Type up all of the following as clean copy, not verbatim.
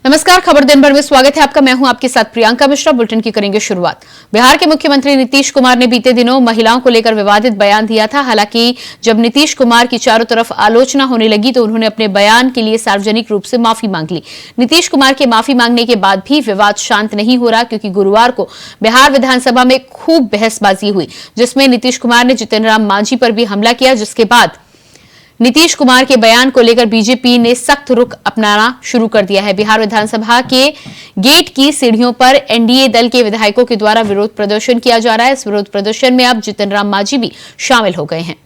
नमस्कार, खबर दिन भर में स्वागत है आपका। मैं हूं आपके साथ प्रियंका मिश्रा। बुलेटिन की करेंगे शुरुआत। बिहार के मुख्यमंत्री नीतीश कुमार ने बीते दिनों महिलाओं को लेकर विवादित बयान दिया था। हालांकि जब नीतीश कुमार की चारों तरफ आलोचना होने लगी तो उन्होंने अपने बयान के लिए सार्वजनिक रूप से माफी मांग ली। नीतीश कुमार के माफी मांगने के बाद भी विवाद शांत नहीं हो रहा, क्योंकि गुरुवार को बिहार विधानसभा में खूब बहसबाजी हुई, जिसमें नीतीश कुमार ने जितन राम मांझी पर भी हमला किया, जिसके बाद नीतीश कुमार के बयान को लेकर बीजेपी ने सख्त रुख अपनाना शुरू कर दिया है। बिहार विधानसभा के गेट की सीढ़ियों पर एनडीए दल के विधायकों के द्वारा विरोध प्रदर्शन किया जा रहा है। इस विरोध प्रदर्शन में अब जितन राम मांझी भी शामिल हो गए हैं।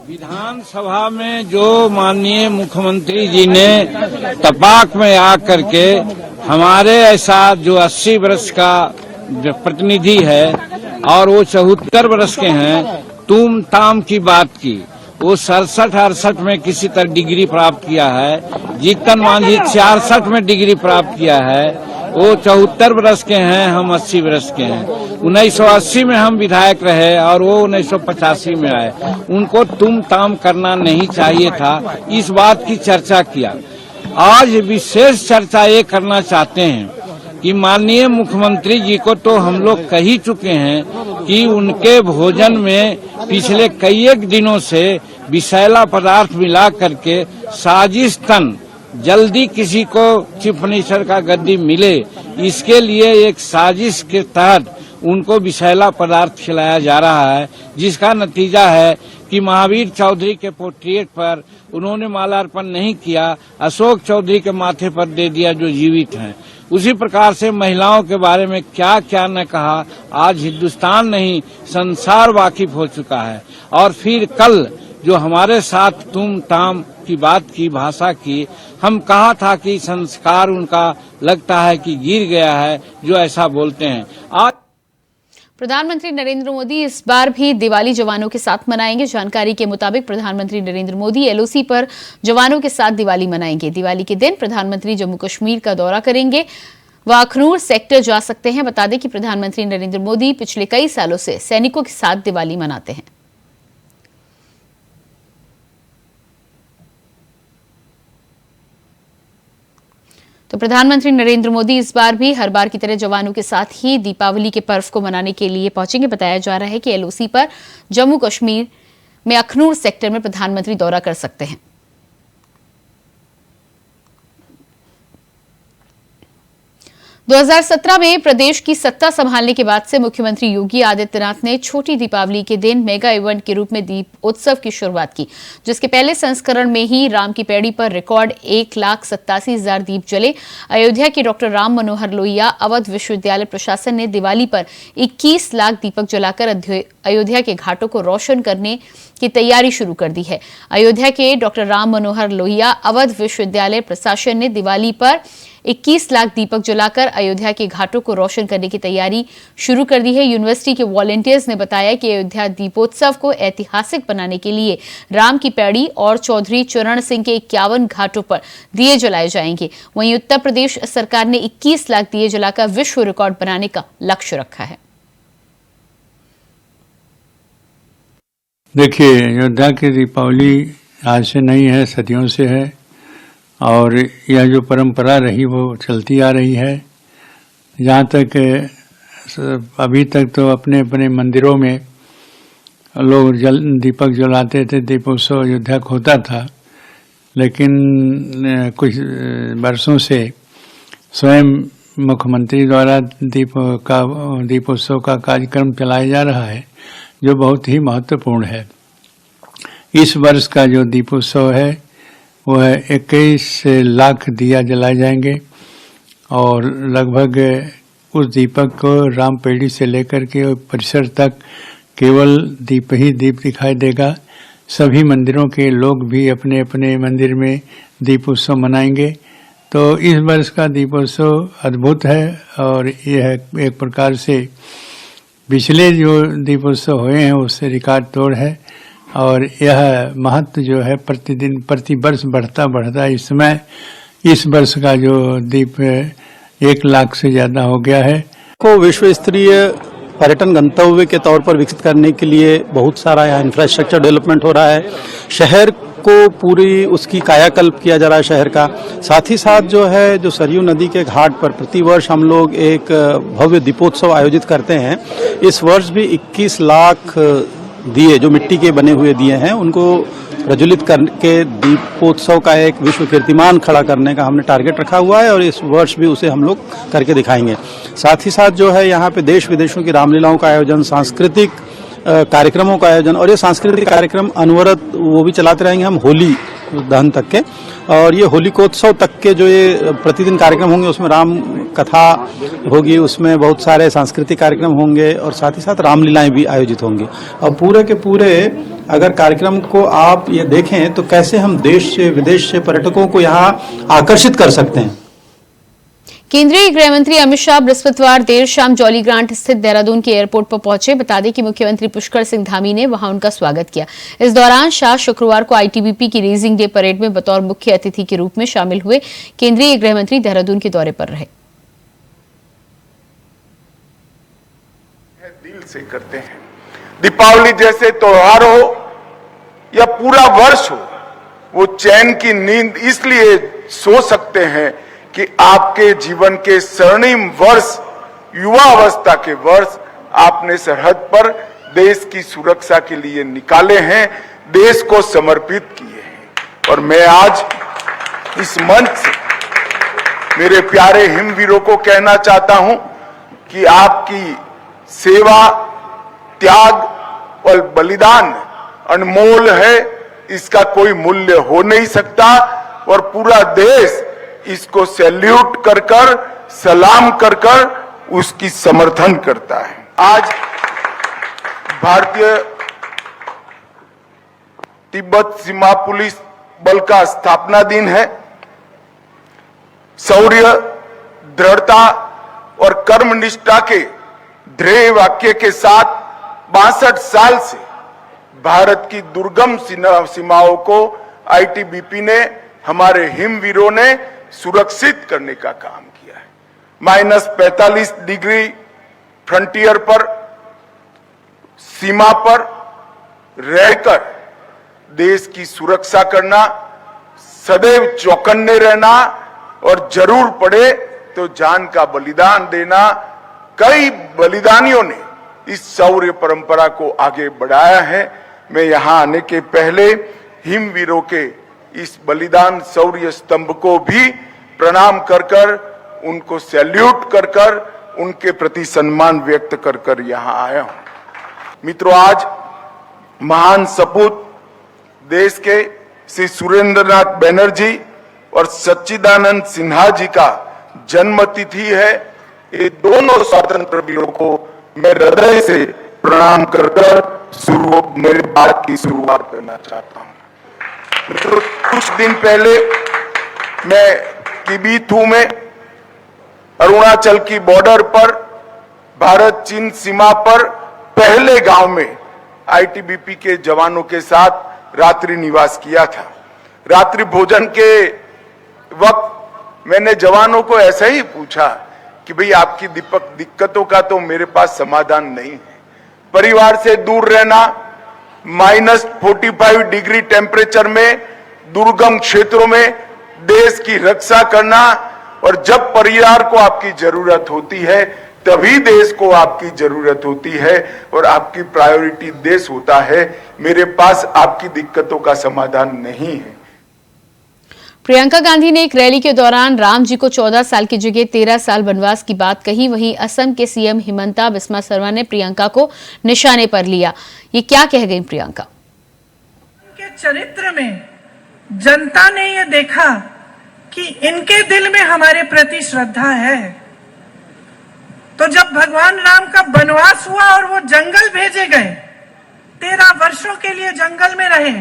विधानसभा में जो माननीय मुख्यमंत्री जी ने तपाक में आकर के हमारे ऐसा जो 80 वर्ष का जो प्रतिनिधि है और वो 74 वर्ष के हैं, तुम ताम की बात की। वो 67-68 में किसी तरह डिग्री प्राप्त किया है। जीतन मांझी 66 में डिग्री प्राप्त किया है। वो 74 वर्ष के हैं, हम 80 वर्ष के हैं। 1980 में हम विधायक रहे और वो 1985 में आए। उनको तुम ताम करना नहीं चाहिए था। इस बात की चर्चा किया। आज विशेष चर्चा ये करना चाहते हैं कि माननीय मुख्यमंत्री जी को तो हम लोग कह ही चुके हैं कि उनके भोजन में पिछले कई एक दिनों से विषैला पदार्थ मिला करके साजिश तन जल्दी किसी को चीफ मिनिस्टर का गद्दी मिले, इसके लिए एक साजिश के तहत उनको विषैला पदार्थ खिलाया जा रहा है, जिसका नतीजा है कि महावीर चौधरी के पोर्ट्रेट पर उन्होंने माल्यार्पण नहीं किया, अशोक चौधरी के माथे पर दे दिया जो जीवित हैं। उसी प्रकार से महिलाओं के बारे में क्या क्या न कहा, आज हिंदुस्तान नहीं संसार वाकिफ हो चुका है। और फिर कल जो हमारे साथ तुम ताम की बात की, भाषा की, हम कहा था कि संस्कार उनका लगता है कि गिर गया है जो ऐसा बोलते हैं। आज प्रधानमंत्री नरेंद्र मोदी इस बार भी दिवाली जवानों के साथ मनाएंगे। जानकारी के मुताबिक प्रधानमंत्री नरेंद्र मोदी एलओसी पर जवानों के साथ दिवाली मनाएंगे। दिवाली के दिन प्रधानमंत्री जम्मू कश्मीर का दौरा करेंगे। वह अखनूर सेक्टर जा सकते हैं। बता दें कि प्रधानमंत्री नरेंद्र मोदी पिछले कई सालों से सैनिकों के साथ दिवाली मनाते हैं। तो प्रधानमंत्री नरेंद्र मोदी इस बार भी हर बार की तरह जवानों के साथ ही दीपावली के पर्व को मनाने के लिए पहुंचेंगे। बताया जा रहा है कि एलओसी पर जम्मू कश्मीर में अखनूर सेक्टर में प्रधानमंत्री दौरा कर सकते हैं। दो 2017 में प्रदेश की सत्ता संभालने के बाद से मुख्यमंत्री योगी आदित्यनाथ ने छोटी दीपावली के दिन मेगा इवेंट के रूप में दीप उत्सव की शुरुआत की, जिसके पहले संस्करण में ही राम की पैड़ी पर रिकॉर्ड 1,87,000 दीप जले। अयोध्या के डॉक्टर राम मनोहर लोहिया अवध विश्वविद्यालय प्रशासन ने दिवाली पर 21 लाख दीपक जलाकर अयोध्या के घाटों को रोशन करने की तैयारी शुरू कर दी है। अयोध्या के डॉक्टर राम मनोहर लोहिया अवध विश्वविद्यालय प्रशासन ने दिवाली पर 21 लाख दीपक जलाकर अयोध्या के घाटों को रोशन करने की तैयारी शुरू कर दी है। यूनिवर्सिटी के वॉलंटियर्स ने बताया कि अयोध्या दीपोत्सव को ऐतिहासिक बनाने के लिए राम की पैड़ी और चौधरी चरण सिंह के 51 घाटों पर दिए जलाए जाएंगे। वहीं उत्तर प्रदेश सरकार ने 21 लाख दिए जलाकर विश्व रिकॉर्ड बनाने का लक्ष्य रखा है। देखिए, अयोध्या की दीपावली आज से नहीं है, सदियों से है और यह जो परंपरा रही वो चलती आ रही है। जहाँ तक अभी तक तो अपने अपने मंदिरों में लोग दीपक जलाते थे, दीपोत्सव अयोध्या का होता था, लेकिन कुछ वर्षों से स्वयं मुख्यमंत्री द्वारा दीपोत्सव का कार्यक्रम चलाया जा रहा है, जो बहुत ही महत्वपूर्ण है। इस वर्ष का जो दीपोत्सव है वह 21 लाख दिया जलाए जाएंगे और लगभग उस दीपक को राम पेड़ी से लेकर के परिसर तक केवल दीप ही दीप दिखाई देगा। सभी मंदिरों के लोग भी अपने अपने मंदिर में दीपोत्सव मनाएंगे। तो इस वर्ष का दीपोत्सव अद्भुत है और यह एक प्रकार से पिछले जो दीपोत्सव हुए हैं उससे रिकॉर्ड तोड़ है और यह महत्व जो है प्रतिदिन प्रति वर्ष बढ़ता इस समय इस वर्ष का जो दीप 1 लाख से ज्यादा हो गया है। को विश्व स्तरीय पर्यटन गंतव्य के तौर पर विकसित करने के लिए बहुत सारा यहाँ इंफ्रास्ट्रक्चर डेवलपमेंट हो रहा है। शहर को पूरी उसकी कायाकल्प किया जा रहा है शहर का। साथ ही साथ जो है जो सरयू नदी के घाट पर प्रतिवर्ष हम लोग एक भव्य दीपोत्सव आयोजित करते हैं। इस वर्ष भी 21 लाख दिए जो मिट्टी के बने हुए दिए हैं उनको प्रज्वलित करके दीपोत्सव का एक विश्व कीर्तिमान खड़ा करने का हमने टारगेट रखा हुआ है और इस वर्ष भी उसे हम लोग करके दिखाएंगे। साथ ही साथ जो है यहाँ पे देश विदेशों की रामलीलाओं का आयोजन, सांस्कृतिक कार्यक्रमों का आयोजन, और ये सांस्कृतिक कार्यक्रम अनवरत वो भी चलाते रहेंगे हम होली दहन तक के, और ये होलिकोत्सव तक के जो ये प्रतिदिन कार्यक्रम होंगे उसमें राम कथा होगी, उसमें बहुत सारे सांस्कृतिक कार्यक्रम होंगे और साथ ही साथ रामलीलाएं भी आयोजित होंगी। और पूरे के पूरे अगर कार्यक्रम को आप ये देखें तो कैसे हम देश से विदेश से पर्यटकों को यहाँ आकर्षित कर सकते हैं। केंद्रीय गृह मंत्री अमित शाह बृहस्पतिवार देर शाम जॉली ग्रांट स्थित देहरादून के एयरपोर्ट पर पहुंचे। बता दें कि मुख्यमंत्री पुष्कर सिंह धामी ने वहां उनका स्वागत किया। इस दौरान शाह शुक्रवार को आईटीबीपी की रेजिंग डे परेड में बतौर मुख्य अतिथि के रूप में शामिल हुए। केंद्रीय गृह मंत्री देहरादून के दौरे पर रहे। दिल से करते हैं। दीपावली जैसे त्योहार हो या पूरा वर्ष हो, वो चैन की नींद इसलिए सो सकते हैं कि आपके जीवन के स्वर्णिम वर्ष, युवा अवस्था के वर्ष आपने सरहद पर देश की सुरक्षा के लिए निकाले हैं, देश को समर्पित किए हैं। और मैं आज इस मंच से मेरे प्यारे हिमवीरों को कहना चाहता हूं कि आपकी सेवा, त्याग और बलिदान अनमोल है, इसका कोई मूल्य हो नहीं सकता और पूरा देश इसको सैल्यूट कर कर, सलाम कर कर उसकी समर्थन करता है। आज भारतीय तिब्बत सीमा पुलिस बल का स्थापना दिन है। शौर्य, दृढ़ता और कर्मनिष्ठा के ध्येय वाक्य के साथ 62 साल से भारत की दुर्गम सीमाओं को आईटीबीपी ने, हमारे हिमवीरों ने सुरक्षित करने का काम किया है। -45 डिग्री फ्रंटियर पर, सीमा पर रहकर देश की सुरक्षा करना, सदैव चौकन्ने रहना और जरूर पड़े तो जान का बलिदान देना। कई बलिदानियों ने इस शौर्य परंपरा को आगे बढ़ाया है। मैं यहां आने के पहले हिमवीरों के इस बलिदान शौर्य स्तंभ को भी प्रणाम कर कर, उनको सैल्यूट कर कर, उनके प्रति सम्मान व्यक्त कर कर यहां आया हूं। मित्रों, आज महान सपूत देश के श्री सुरेंद्रनाथ बैनर्जी और सच्चिदानंद सिन्हा जी का जन्मतिथि है। ये दोनों स्वतंत्र वीरों को मैं हृदय से प्रणाम कर कर मेरी बात की शुरुआत करना चाहता हूं। मित्रों, कुछ दिन पहले मैं किबीथू में अरुणाचल की बॉर्डर पर भारत चीन सीमा पर पहले गांव में आईटीबीपी के जवानों के साथ रात्रि निवास किया था। रात्रि भोजन के वक्त मैंने जवानों को ऐसा ही पूछा कि भाई आपकी दिक्कतों का तो मेरे पास समाधान नहीं है। परिवार से दूर रहना, -45 डिग्री टेम्परेचर में दुर्गम क्षेत्रों में देश की रक्षा करना, और जब परिवार को आपकी जरूरत होती है तभी देश को आपकी जरूरत होती है और आपकी प्रायोरिटी देश होता है। मेरे पास आपकी दिक्कतों का समाधान नहीं है। प्रियंका गांधी ने एक रैली के दौरान राम जी को 14 साल की जगह 13 साल वनवास की बात कही। वहीं असम के सीएम हिमंता बिस्वा शर्मा ने प्रियंका को निशाने पर लिया। ये क्या कह गई प्रियंका? इनके चरित्र में जनता ने ये देखा कि इनके दिल में हमारे प्रति श्रद्धा है। तो जब भगवान राम का वनवास हुआ और वो जंगल भेजे गए, 13 वर्षों के लिए जंगल में रहे,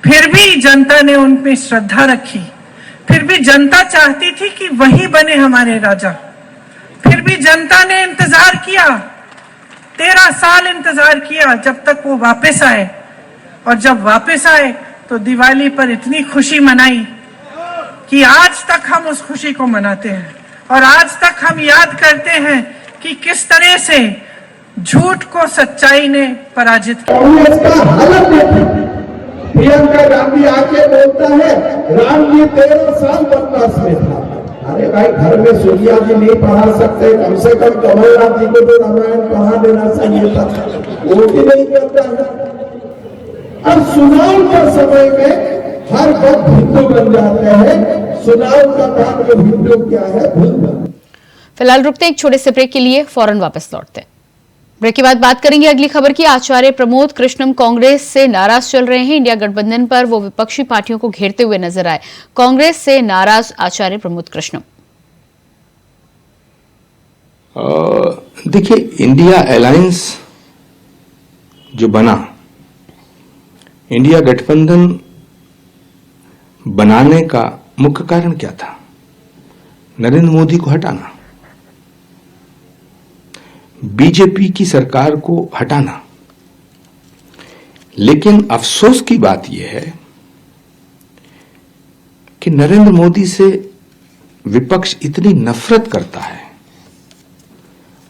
फिर भी जनता ने उनमें श्रद्धा रखी। फिर भी जनता चाहती थी कि वही बने हमारे राजा। फिर भी जनता ने इंतजार किया, 13 साल इंतजार किया जब तक वो वापस आए। और जब वापस आए तो दिवाली पर इतनी खुशी मनाई कि आज तक हम उस खुशी को मनाते हैं और आज तक हम याद करते हैं कि किस तरह से झूठ को सच्चाई ने पराजित किया। कांग्रेस का हालत देखिए, प्रियंका गांधी आके बोलता है राम जी 13 साल वनवास में था। अरे भाई, घर में सूर्या जी नहीं पढ़ा सकते, कम से कम कमलनाथ जी को तो रामायण पढ़ा देना चाहिए था, वो भी नहीं करता है। अब चुनाव के समय में हर वक्त हिंदू बन जाते हैं, चुनाव का काम जो हिंदू क्या है भूल जाते। फिलहाल रुकते एक छोटे से ब्रेक के लिए, फौरन वापस लौटते हैं। ब्रेक के बाद बात करेंगे अगली खबर की। आचार्य प्रमोद कृष्णम कांग्रेस से नाराज चल रहे हैं। इंडिया गठबंधन पर वो विपक्षी पार्टियों को घेरते हुए नजर आए। कांग्रेस से नाराज आचार्य प्रमोद कृष्णम। देखिए, इंडिया अलायंस जो बना, इंडिया गठबंधन बनाने का मुख्य कारण क्या था? नरेंद्र मोदी को हटाना, बीजेपी की सरकार को हटाना। लेकिन अफसोस की बात यह है कि नरेंद्र मोदी से विपक्ष इतनी नफरत करता है।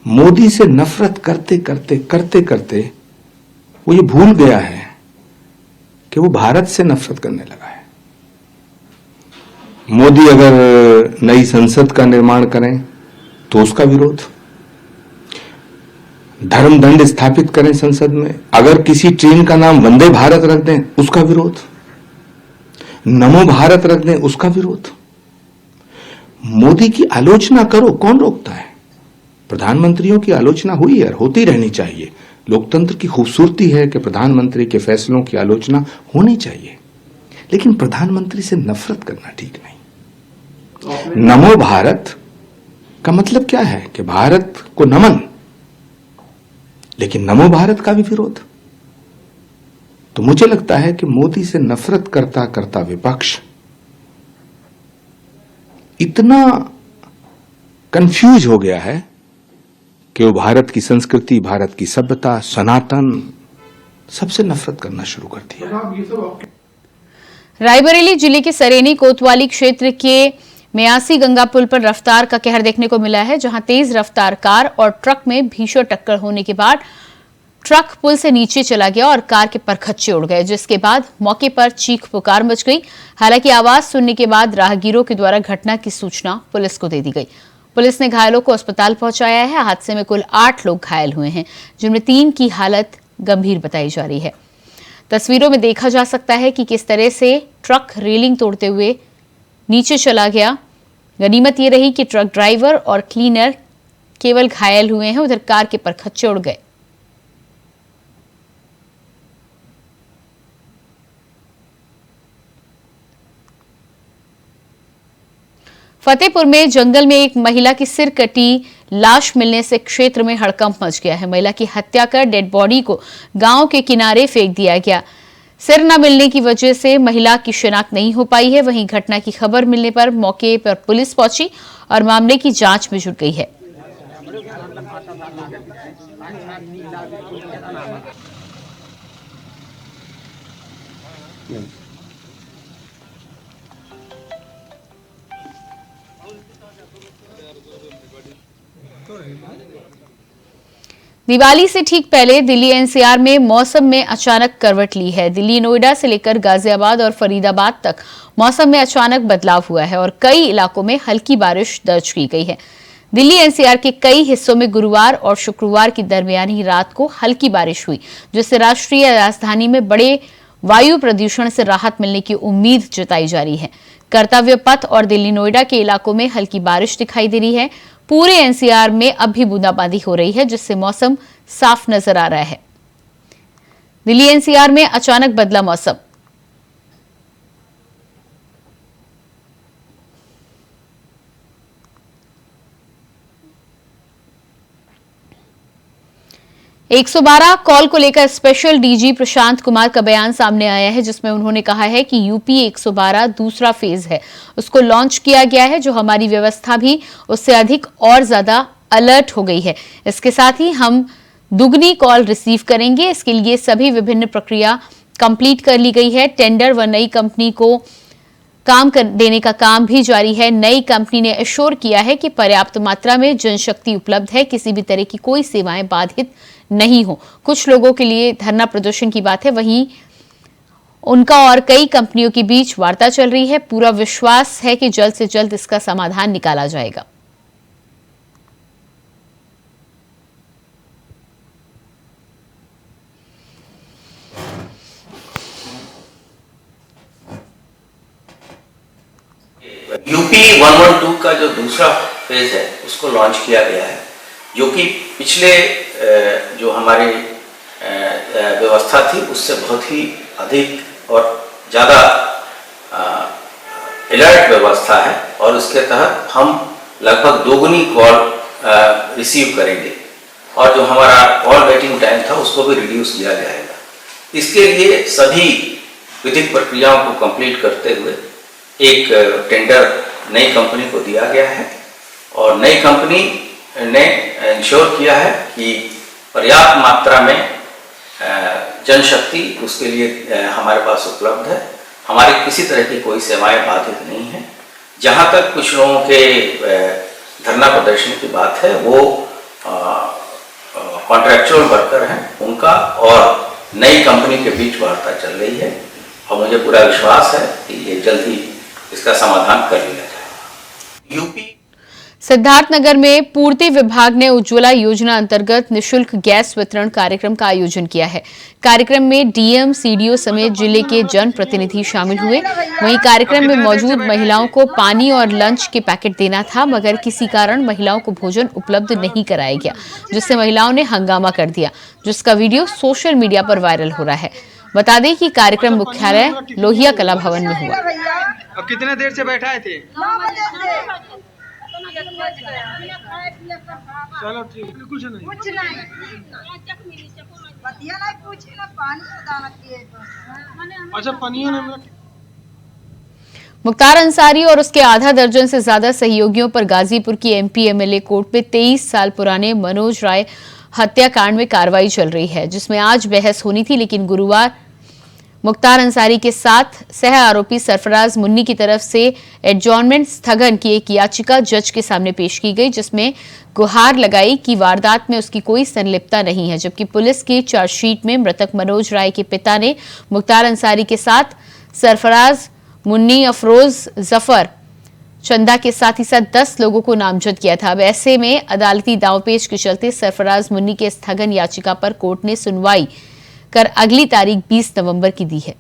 मोदी से नफरत करते करते वो ये भूल गया है कि वो भारत से नफरत करने लगा है। मोदी अगर नई संसद का निर्माण करें तो उसका विरोध, धर्म दंड स्थापित करें संसद में, अगर किसी ट्रेन का नाम वंदे भारत रख दें उसका विरोध, नमो भारत रख दें उसका विरोध। मोदी की आलोचना करो, कौन रोकता है? प्रधानमंत्रियों की आलोचना हुई है और होती रहनी चाहिए। लोकतंत्र की खूबसूरती है कि प्रधानमंत्री के फैसलों की आलोचना होनी चाहिए, लेकिन प्रधानमंत्री से नफरत करना ठीक नहीं। नमो भारत का मतलब क्या है कि भारत को नमन, लेकिन नमो भारत का भी विरोध। तो मुझे लगता है कि मोदी से नफरत करता करता विपक्ष इतना कंफ्यूज हो गया है कि वो भारत की संस्कृति, भारत की सभ्यता, सनातन, सबसे नफरत करना शुरू कर दिया। रायबरेली जिले के सरेनी कोतवाली क्षेत्र के म्यासी गंगा पुल पर रफ्तार का कहर देखने को मिला है, जहां तेज रफ्तार कार और ट्रक में भीषण टक्कर होने के बाद ट्रक पुल से नीचे चला गया और कार के परखच्चे उड़ गए, जिसके बाद मौके पर चीख पुकार मच गई। हालांकि आवाज सुनने के बाद राहगीरों के द्वारा घटना की सूचना पुलिस को दे दी गई। पुलिस ने घायलों को अस्पताल पहुंचाया है। हादसे में कुल 8 लोग घायल हुए हैं, जिनमें 3 की हालत गंभीर बताई जा रही है। तस्वीरों में देखा जा सकता है कि किस तरह से ट्रक रेलिंग तोड़ते हुए नीचे चला गया। गनीमत ये रही कि ट्रक ड्राइवर और क्लीनर केवल घायल हुए हैं, उधर कार के परखच्चे उड़ गए। फतेहपुर में जंगल में एक महिला की सिर कटी लाश मिलने से क्षेत्र में हड़कंप मच गया है। महिला की हत्या कर डेड बॉडी को गांव के किनारे फेंक दिया गया। सिर न मिलने की वजह से महिला की शिनाख्त नहीं हो पाई है। वहीं घटना की खबर मिलने पर मौके पर पुलिस पहुंची और मामले की जांच में जुट गई है। दिवाली से ठीक पहले दिल्ली एनसीआर में मौसम में अचानक करवट ली है। दिल्ली, नोएडा से लेकर गाजियाबाद और फरीदाबाद तक मौसम में अचानक बदलाव हुआ है और कई इलाकों में हल्की बारिश दर्ज की गई है। दिल्ली एनसीआर के कई हिस्सों में गुरुवार और शुक्रवार की दरमियानी रात को हल्की बारिश हुई, जिससे राष्ट्रीय राजधानी में बड़े वायु प्रदूषण से राहत मिलने की उम्मीद जताई जा रही है। कर्तव्य पथ और दिल्ली नोएडा के इलाकों में हल्की बारिश दिखाई दे रही है। पूरे एनसीआर में अब भी बूंदाबांदी हो रही है, जिससे मौसम साफ नजर आ रहा है। दिल्ली एनसीआर में अचानक बदला मौसम। एक 112 कॉल को लेकर स्पेशल डीजी प्रशांत कुमार का बयान सामने आया है, जिसमें उन्होंने कहा है कि यूपी 112 दूसरा फेज है, उसको लॉन्च किया गया है, जो हमारी व्यवस्था भी उससे अधिक और ज्यादा अलर्ट हो गई है। इसके साथ ही हम दुगनी कॉल रिसीव करेंगे। इसके लिए सभी विभिन्न प्रक्रिया कंप्लीट कर ली गई है। टेंडर व नई कंपनी को काम देने का काम भी जारी है। नई कंपनी ने एश्योर किया है कि पर्याप्त मात्रा में जनशक्ति उपलब्ध है, किसी भी तरह की कोई सेवाएं बाधित नहीं हो। कुछ लोगों के लिए धरना प्रदर्शन की बात है, वहीं उनका और कई कंपनियों के बीच वार्ता चल रही है। पूरा विश्वास है कि जल्द से जल्द इसका समाधान निकाला जाएगा। यूपी 112 का जो दूसरा फेज है उसको लॉन्च किया गया है, जो कि पिछले जो हमारी व्यवस्था थी उससे बहुत ही अधिक और ज़्यादा अलर्ट व्यवस्था है, और उसके तहत हम लगभग दोगुनी कॉल रिसीव करेंगे, और जो हमारा कॉल वेटिंग टाइम था उसको भी रिड्यूस किया जाएगा। इसके लिए सभी विधिक प्रक्रियाओं को कंप्लीट करते हुए एक टेंडर नई कंपनी को दिया गया है, और नई कंपनी ने इंश्योर किया है कि पर्याप्त मात्रा में जनशक्ति उसके लिए हमारे पास उपलब्ध है। हमारी किसी तरह की कोई सेवाएं बाधित नहीं है। जहां तक कुछ लोगों के धरना प्रदर्शन की बात है, वो कॉन्ट्रैक्चुअल वर्कर हैं, उनका और नई कंपनी के बीच वार्ता चल रही है, और मुझे पूरा विश्वास है कि ये जल्द ही इसका समाधान कर लिया जाएगा। यूपी सिद्धार्थनगर में पूर्ति विभाग ने उज्ज्वला योजना अंतर्गत निशुल्क गैस वितरण कार्यक्रम का आयोजन किया है। कार्यक्रम में डीएम, सीडीओ समेत जिले के जनप्रतिनिधि शामिल हुए। वहीं कार्यक्रम में मौजूद महिलाओं को पानी और लंच के पैकेट देना था, मगर किसी कारण महिलाओं को भोजन उपलब्ध नहीं कराया गया, जिससे महिलाओं ने हंगामा कर दिया, जिसका वीडियो सोशल मीडिया पर वायरल हो रहा है। बता दें कि कार्यक्रम मुख्यालय लोहिया कला भवन में हुआ। अब कितने देर से बैठाए थे? चलो ठीक, कुछ नहीं अच्छा पनियों ने मुख्तार अंसारी और उसके आधा दर्जन से ज्यादा सहयोगियों पर गाजीपुर की एमपी एमएलए कोर्ट में 23 साल पुराने मनोज राय हत्याकांड में कार्रवाई चल रही है, जिसमें आज बहस होनी थी, लेकिन गुरुवार मुख्तार अंसारी के साथ सह आरोपी सरफराज मुन्नी की तरफ से एडजॉर्नमेंट स्थगन की एक याचिका जज के सामने पेश की गई, जिसमें गुहार लगाई कि वारदात में उसकी कोई संलिप्तता नहीं है। जबकि पुलिस की चार्जशीट में मृतक मनोज राय के पिता ने मुख्तार अंसारी के साथ सरफराज मुन्नी, अफरोज जफर, चंदा के साथ ही साथ 10 लोगों को नामजद किया था। अब ऐसे में अदालती दांवपेच के चलते सरफराज मुन्नी के स्थगन याचिका पर कोर्ट ने सुनवाई कर अगली तारीख 20 नवंबर की दी है।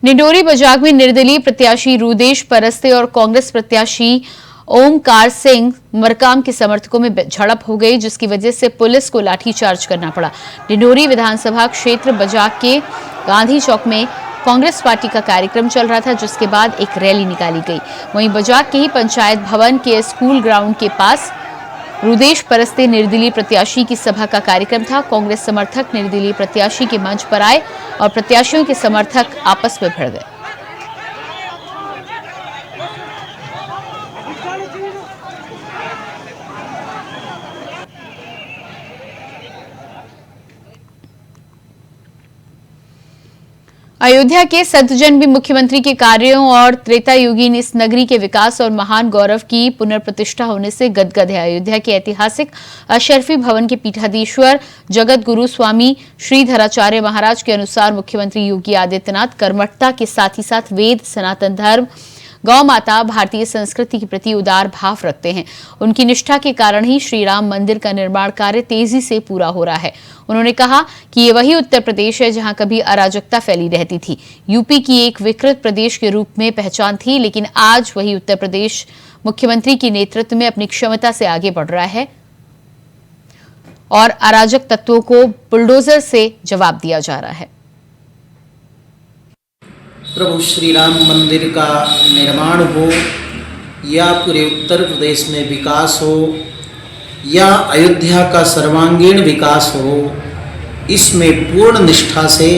निडोरी बजाग में निर्दलीय प्रत्याशी रुदेश परस्ते और कांग्रेस प्रत्याशी ओमकार सिंह मरकाम के समर्थकों में झड़प हो गई, जिसकी वजह से पुलिस को लाठीचार्ज करना पड़ा। निडोरी विधानसभा क्षेत्र बजाग के गांधी चौक में कांग्रेस पार्टी का कार्यक्रम चल रहा था, जिसके बाद एक रैली निकाली गई। वहीं बजाग के ही पंचायत भवन के स्कूल ग्राउंड के पास रुदेश परस्ते निर्दलीय प्रत्याशी की सभा का कार्यक्रम था। कांग्रेस समर्थक निर्दलीय प्रत्याशी के मंच पर आए और प्रत्याशियों के समर्थक आपस में भिड़ गए। अयोध्या के संतजन भी मुख्यमंत्री के कार्यों और त्रेतायुगीन इस नगरी के विकास और महान गौरव की पुनर्प्रतिष्ठा होने से गदगद है। अयोध्या के ऐतिहासिक अशरफी भवन के पीठाधीश्वर जगत गुरु स्वामी श्रीधराचार्य महाराज के अनुसार मुख्यमंत्री योगी आदित्यनाथ कर्मठता के साथ ही साथ वेद, सनातन धर्म, गौ माता, भारतीय संस्कृति के प्रति उदार भाव रखते हैं। उनकी निष्ठा के कारण ही श्री राम मंदिर का निर्माण कार्य तेजी से पूरा हो रहा है। उन्होंने कहा कि ये वही उत्तर प्रदेश है जहां कभी अराजकता फैली रहती थी। यूपी की एक विकृत प्रदेश के रूप में पहचान थी, लेकिन आज वही उत्तर प्रदेश मुख्यमंत्री के नेतृत्व में अपनी क्षमता से आगे बढ़ रहा है और अराजक तत्वों को बुलडोजर से जवाब दिया जा रहा है। प्रभु श्री राम मंदिर का निर्माण हो या पूरे उत्तर प्रदेश में विकास हो या अयोध्या का सर्वांगीण विकास हो, इसमें पूर्ण निष्ठा से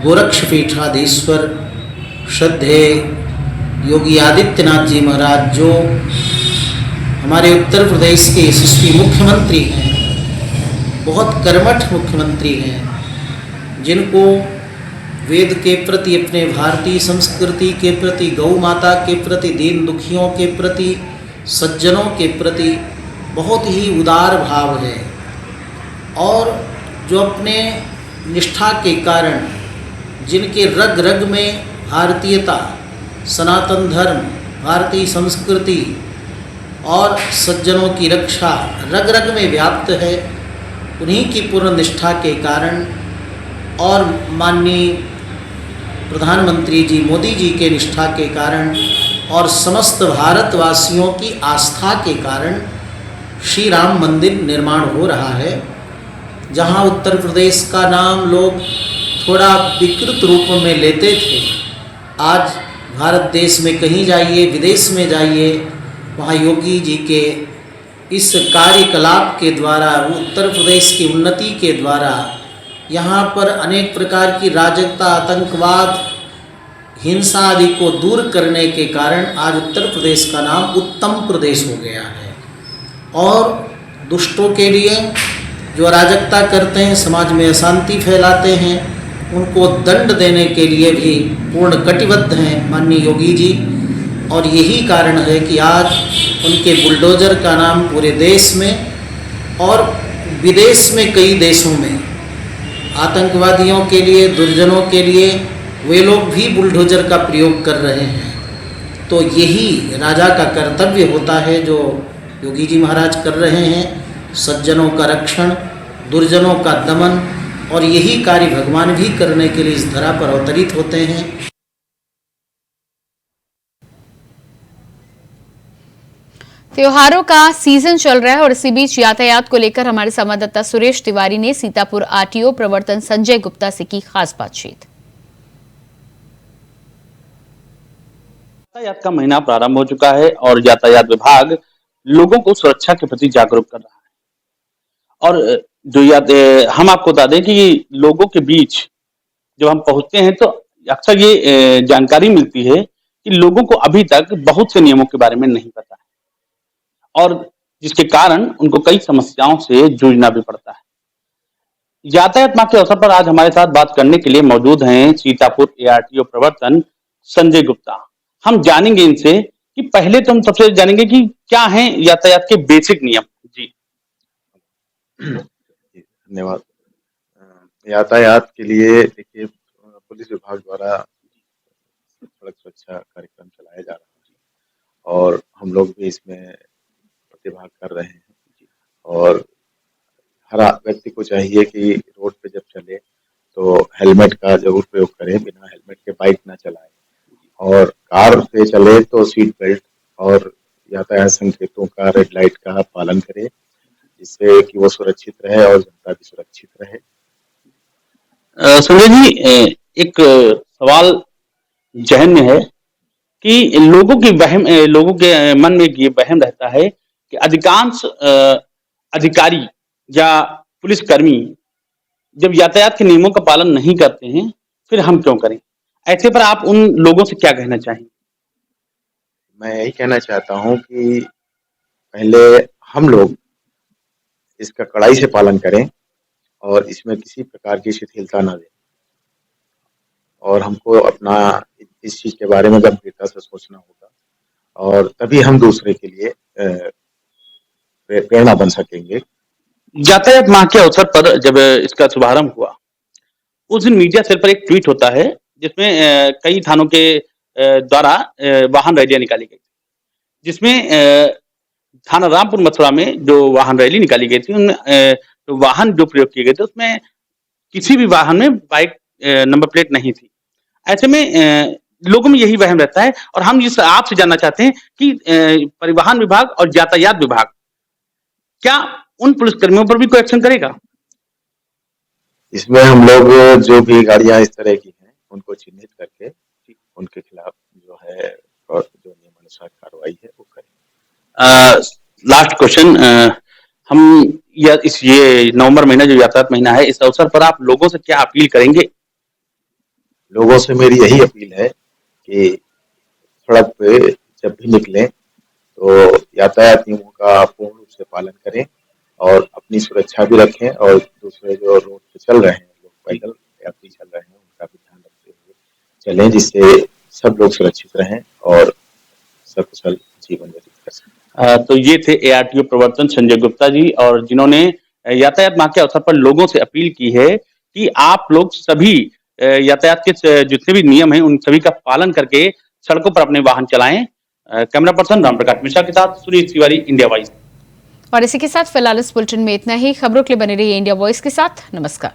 गोरक्षपीठाधीश्वर श्रद्धेय योगी आदित्यनाथ जी महाराज जो हमारे उत्तर प्रदेश के यशस्वी मुख्यमंत्री हैं, बहुत कर्मठ मुख्यमंत्री हैं, जिनको वेद के प्रति, अपने भारतीय संस्कृति के प्रति, गौ माता के प्रति, दीन दुखियों के प्रति, सज्जनों के प्रति बहुत ही उदार भाव है। और जो अपने निष्ठा के कारण, जिनके रग रग में भारतीयता, सनातन धर्म, भारतीय संस्कृति और सज्जनों की रक्षा रग रग में व्याप्त है, उन्हीं की पूर्ण निष्ठा के कारण और माननीय प्रधानमंत्री जी मोदी जी के निष्ठा के कारण और समस्त भारतवासियों की आस्था के कारण श्री राम मंदिर निर्माण हो रहा है। जहां उत्तर प्रदेश का नाम लोग थोड़ा विकृत रूप में लेते थे, आज भारत देश में कहीं जाइए, विदेश में जाइए, वहाँ योगी जी के इस कार्यकलाप के द्वारा, उत्तर प्रदेश की उन्नति के द्वारा यहाँ पर अनेक प्रकार की राजकता, आतंकवाद, हिंसा आदि को दूर करने के कारण आज उत्तर प्रदेश का नाम उत्तम प्रदेश हो गया है। और दुष्टों के लिए, जो अराजकता करते हैं, समाज में अशांति फैलाते हैं, उनको दंड देने के लिए भी पूर्ण कटिबद्ध हैं माननीय योगी जी। और यही कारण है कि आज उनके बुलडोजर का नाम पूरे देश में और विदेश में कई देशों में आतंकवादियों के लिए, दुर्जनों के लिए वे लोग भी बुलडोजर का प्रयोग कर रहे हैं। तो यही राजा का कर्तव्य होता है जो योगी जी महाराज कर रहे हैं, सज्जनों का रक्षण, दुर्जनों का दमन, और यही कार्य भगवान भी करने के लिए इस धरा पर अवतरित होते हैं। त्योहारों का सीजन चल रहा है और इसी बीच यातायात को लेकर हमारे संवाददाता सुरेश तिवारी ने सीतापुर आरटीओ प्रवर्तन संजय गुप्ता से की खास बातचीत। यातायात का महीना प्रारंभ हो चुका है और यातायात विभाग लोगों को सुरक्षा के प्रति जागरूक कर रहा है। और जो हम आपको बता दें कि लोगों के बीच जब हम पहुंचते हैं तो अक्सर ये जानकारी मिलती है कि लोगों को अभी तक बहुत से नियमों के बारे में नहीं पता है और जिसके कारण उनको कई समस्याओं से जूझना भी पड़ता है। यातायात माह के अवसर पर आज हमारे साथ बात करने के लिए मौजूद हैं सीतापुर एआरटीओ प्रवर्तन संजय गुप्ता। हम जानेंगे इनसे कि पहले तो हम सबसे जानेंगे कि क्या हैं यातायात के बेसिक नियम। जी धन्यवाद। यातायात के लिए देखिए पुलिस विभाग द्वारा सड़क सुरक्षा कार्यक्रम चलाया जा रहा है और हम लोग भी इसमें प्रतिभाग कर रहे हैं और हर व्यक्ति को चाहिए कि रोड पे जब चले तो हेलमेट का जरूर प्रयोग करें, बिना हेलमेट के बाइक ना चलाएं और कार से चले तो सीट बेल्ट और यातायात संकेतों का, रेड लाइट का पालन करें जिससे कि वो सुरक्षित रहे और जनता भी सुरक्षित रहे। संजय जी, एक सवाल जहन में है कि लोगों के मन में ये वहम रहता है कि अधिकांश अधिकारी या पुलिसकर्मी जब यातायात के नियमों का पालन नहीं करते हैं फिर हम क्यों करें? ऐसे पर आप उन लोगों से क्या कहना चाहेंगे? मैं यही कहना चाहता हूं कि पहले हम लोग इसका कड़ाई से पालन करें और इसमें किसी प्रकार की शिथिलता ना दें और हमको अपना इस चीज के बारे में गंभीरता से सोचना होगा और तभी हम दूसरे के लिए प्रेरणा बन सकेंगे। यातायात माह के अवसर पर जब इसका शुभारंभ हुआ उस दिन मीडिया सेल पर एक ट्वीट होता है जिसमें कई थानों के द्वारा वाहन रैलियां निकाली गई, जिसमें थाना रामपुर मथुरा में जो वाहन रैली निकाली गई थी उनमें वाहन जो प्रयोग किए गए थे उसमें किसी भी वाहन में बाइक नंबर प्लेट नहीं थी। ऐसे में लोगों में यही वहम रहता है और हम इस आपसे जानना चाहते हैं कि परिवहन विभाग और यातायात विभाग क्या उन पुलिसकर्मियों पर भी कोई एक्शन करेगा? इसमें हम लोग जो भी गाड़ियां इस तरह की हैं उनको चिन्हित करके उनके खिलाफ जो है और जो नियमानुसार कार्रवाई है वो करें। लास्ट क्वेश्चन, हम ये नवंबर महीना जो यातायात महीना है इस अवसर पर आप लोगों से क्या अपील करेंगे? लोगों से मेरी यही अपील है कि सड़क पे जब भी निकलें तो यातायात नियमों का पूर्ण रूप से पालन करें और अपनी सुरक्षा भी रखें और दूसरे जो रोड पे चल रहे हैं लोग पैदल यात्री चल रहे हैं उनका भी ध्यान रखें। चलें, जिससे सब लोग सुरक्षित रहें और सकुशल जीवन व्यतीत कर सकें। तो ये थे ARTO प्रवर्तन संजय गुप्ता जी, और जिन्होंने यातायात माह के अवसर पर लोगों से अपील की है कि आप लोग सभी यातायात के जितने भी नियम हैं उन सभी का पालन करके सड़कों पर अपने वाहन चलाएं। कैमरा पर्सन राम प्रकाश मिश्रा के साथ सुनील तिवारी, इंडिया वॉइस। और इसी के साथ फिलहाल इस बुलेटिन में इतना ही। खबरों के लिए बने रहिए इंडिया वॉइस के साथ। नमस्कार।